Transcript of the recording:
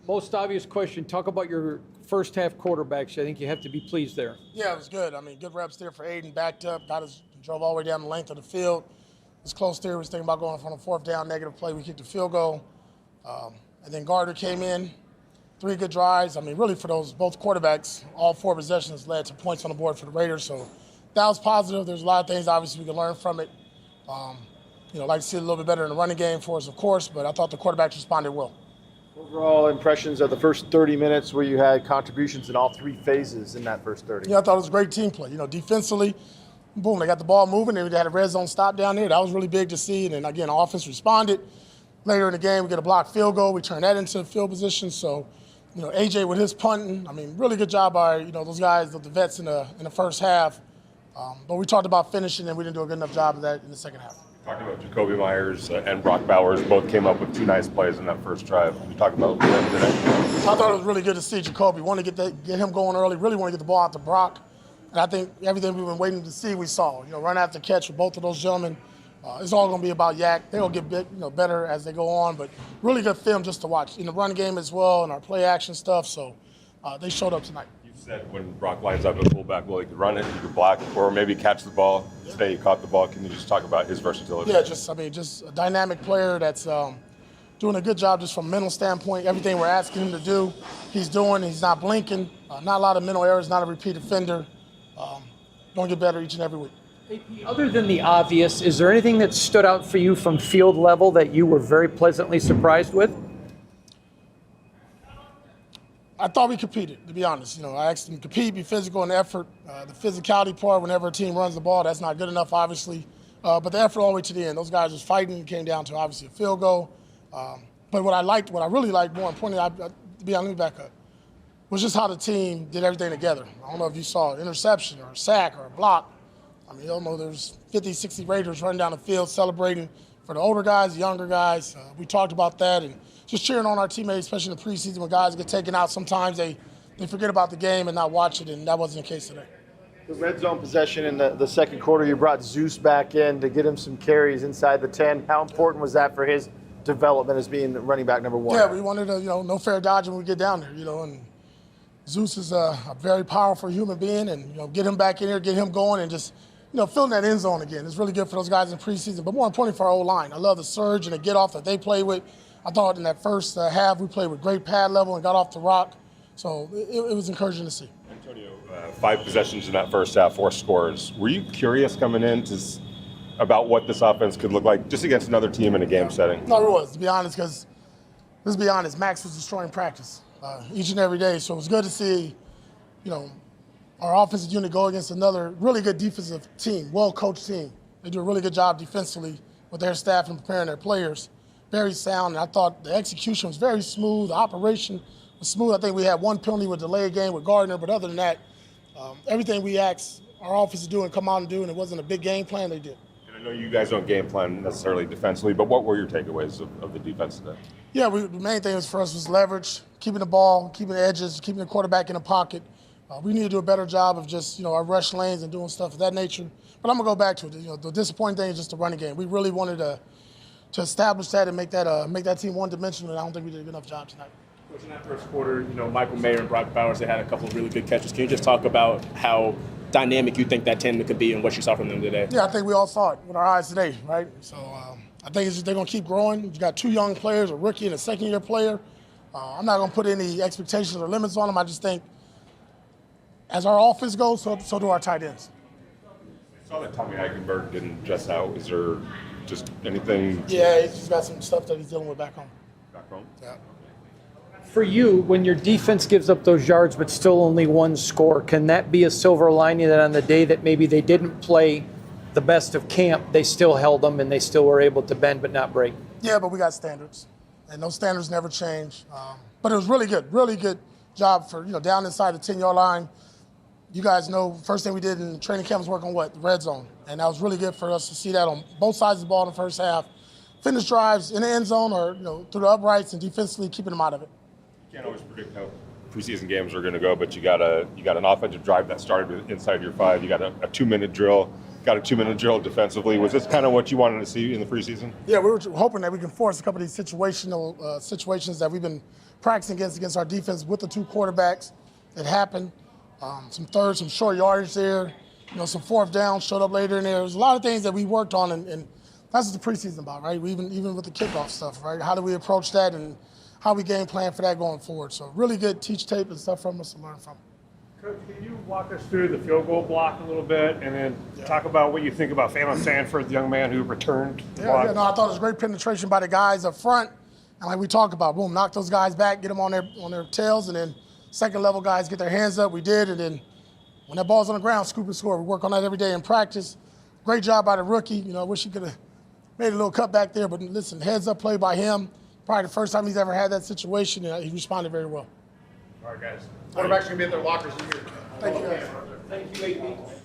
Most obvious question, talk about your first half quarterbacks. I think you have to be pleased there. Yeah, it was good. I mean, good reps there for Aiden, backed up, drove all the way down the length of the field. It was close there. We was thinking about going from a fourth down negative play. We kicked a field goal. And then Gardner came in, 3 good drives. I mean, really for those both quarterbacks, all 4 possessions led to points on the board for the Raiders. So that was positive. There's a lot of things, obviously, we can learn from it. Like to see it a little bit better in the running game for us, of course, but I thought the quarterbacks responded well. Overall impressions of the first 30 minutes where you had contributions in all 3 phases in that first 30? Yeah, I thought it was a great team play. Defensively, boom, they got the ball moving. They had a red zone stop down there. That was really big to see. And then, again, offense responded. Later in the game, we get a blocked field goal. We turn that into field position. So, AJ with his punting, I mean, really good job by, those guys, the vets in the first half. But we talked about finishing, and we didn't do a good enough job of that in the second half. Talking about Jacoby Myers and Brock Bowers, both came up with 2 nice plays in that first drive. Can you talk about them today? I thought it was really good to see Jacoby. Want to get him going early, really want to get the ball out to Brock. And I think everything we've been waiting to see, we saw. Run after catch with both of those gentlemen. It's all going to be about Yak. They'll get better as they go on, but really good film just to watch. In the run game as well and our play action stuff, so they showed up tonight. You said when Brock lines up at fullback, well, he could run it, he could block, or maybe catch the ball. Today he caught the ball. Can you just talk about his versatility? Yeah, just a dynamic player that's doing a good job just from a mental standpoint. Everything we're asking him to do, he's doing. He's not blinking. Not a lot of mental errors, not a repeat offender. Going to get better each and every week. Other than the obvious, is there anything that stood out for you from field level that you were very pleasantly surprised with? I thought we competed, to be honest. I asked them to compete, be physical in effort. The physicality part, whenever a team runs the ball, that's not good enough, obviously. But the effort all the way to the end. Those guys was fighting. It came down to, obviously, a field goal. But what I really liked, more importantly, let me back up, was just how the team did everything together. I don't know if you saw an interception or a sack or a block. I mean, there's 50, 60 Raiders running down the field celebrating for the older guys, the younger guys. We talked about that and just cheering on our teammates, especially in the preseason when guys get taken out. Sometimes they forget about the game and not watch it, and that wasn't the case today. The red zone possession in the second quarter, you brought Zeus back in to get him some carries inside the 10. How important was that for his development as being running back number 1? Yeah, we wanted to, no fair dodging when we get down there, and Zeus is a very powerful human being, and, get him back in here, get him going, and just, filling that end zone again. It's really good for those guys in preseason, but more importantly for our O-line. I love the surge and the get-off that they play with. I thought in that first half we played with great pad level and got off the rock, so it was encouraging to see. Antonio, 5 possessions in that first half, 4 scores. Were you curious coming in about what this offense could look like just against another team in a game setting? No, it was, to be honest, because let's be honest, Max was destroying practice each and every day, so it was good to see, our offensive unit go against another really good defensive team, well-coached team. They do a really good job defensively with their staff and preparing their players. Very sound, and I thought the execution was very smooth. The operation was smooth. I think we had 1 penalty with delay game with Gardner, but other than that, everything we asked our offense to do and come out and do, and it wasn't a big game plan, they did. And I know you guys don't game plan necessarily defensively, but what were your takeaways of the defense today? Yeah, the main thing for us was leverage, keeping the ball, keeping the edges, keeping the quarterback in the pocket. We need to do a better job of just, our rush lanes and doing stuff of that nature. But I'm going to go back to it. The disappointing thing is just the running game. We really wanted to establish that and make that team one-dimensional, and I don't think we did a good enough job tonight. Coach, in that first quarter, Michael Mayer and Brock Bowers, they had a couple of really good catches. Can you just talk about how dynamic you think that tandem could be and what you saw from them today? Yeah, I think we all saw it with our eyes today, right? So I think they're going to keep growing. You got 2 young players, a rookie and a second-year player. I'm not going to put any expectations or limits on them. I just think as our offense goes, so do our tight ends. I saw that Tommy Eichenberg didn't just out. Is there just anything? Yeah, he's just got some stuff that he's dealing with back home. Back home? Yeah. For you, when your defense gives up those yards but still only 1 score, can that be a silver lining that on the day that maybe they didn't play the best of camp, they still held them and they still were able to bend but not break? Yeah, but we got standards, and those standards never change. But it was really good job for, down inside the 10-yard line. You guys know, first thing we did in training camp was work on what? The red zone. And that was really good for us to see that on both sides of the ball in the first half. Finish drives in the end zone or, through the uprights and defensively keeping them out of it. You can't always predict how preseason games are going to go, but you got an offensive drive that started inside your 5. You got a 2-minute drill. Got a 2-minute drill defensively. Was this kind of what you wanted to see in the preseason? Yeah, we were hoping that we can force a couple of these situations that we've been practicing against our defense with the two quarterbacks. It happened. Some third, some short yardage there. Some fourth down showed up later in there. There's a lot of things that we worked on, and that's what the preseason about, right? Even with the kickoff stuff, right? How do we approach that and how we game plan for that going forward? So really good teach tape and stuff from us to learn from. Coach, can you walk us through the field goal block a little bit and then talk about what you think about Phelan Sanford, the young man who returned the block? I thought it was great penetration by the guys up front. And like we talked about, boom, knock those guys back, get them on their tails, and then second level guys get their hands up. We did, and then when that ball's on the ground, scoop and score. We work on that every day in practice. Great job by the rookie. I wish he could have made a little cut back there, but listen, heads up play by him. Probably the first time he's ever had that situation, and he responded very well. All right, guys. Quarterbacks going to be at their lockers in here. Thank you, guys. Thank you, AP.